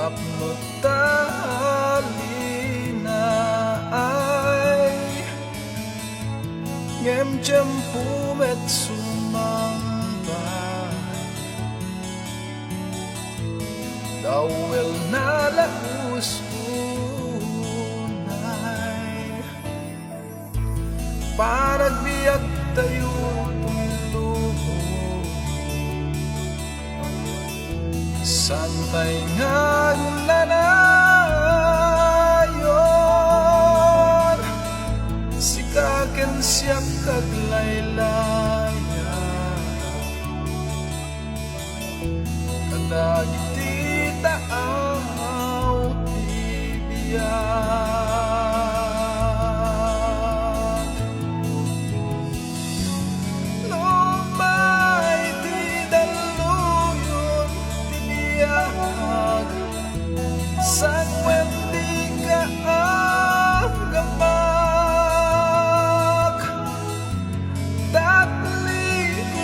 Tapno talina ay ngem tiyempo met sumambay dawel na laus unay paragbiag tayo santay nga nanayon sikaken siya kaglaylaya kadagiti taaw tibiyag lumay di daluyon tibiyag sangwen di ka agamag datli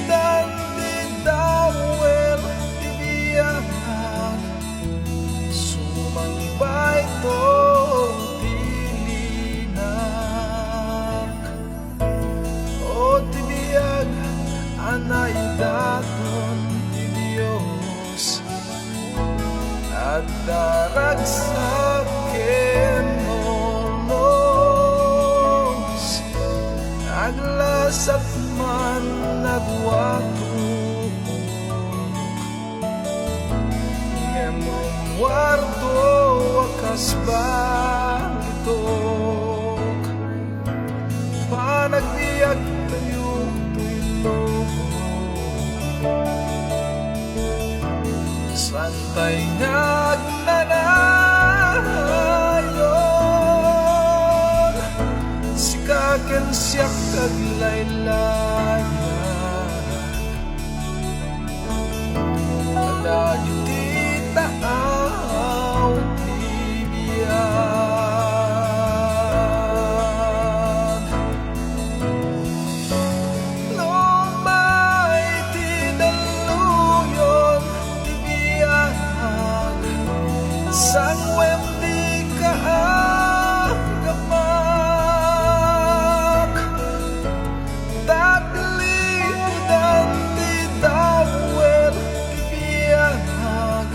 dan di dawel tibiyag sumangbay to tilinak o tibiyag anay daton ti Diyos at daragsak kenonos aglasat man nagwato ngemong warto wakas balitok panagbiag tayo tulog santay nagnanayon sikaken siya kaglaylaya kadagiti taaw tibiyag lumay ti daluyon tibiyag sangwen di ka agamag datli dan di dawel tibiyag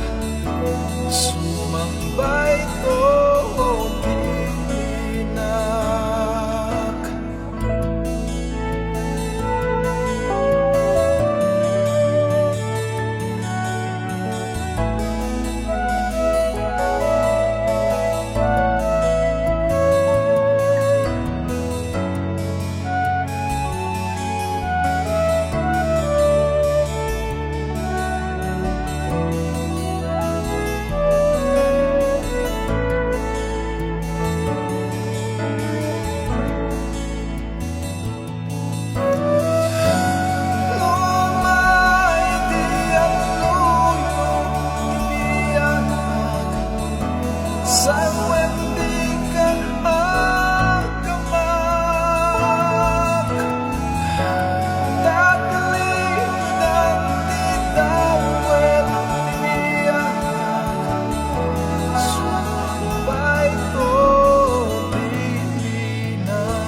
sumambay to tilinak lumay di aluyon tibiyag sangwen di ka agamag datli dan di dawel tibiyag sumambay to tilinak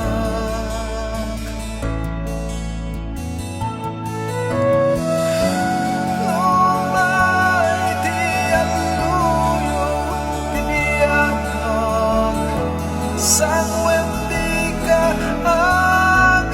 lumay di aluyon tibiyag sangwen di ka agamag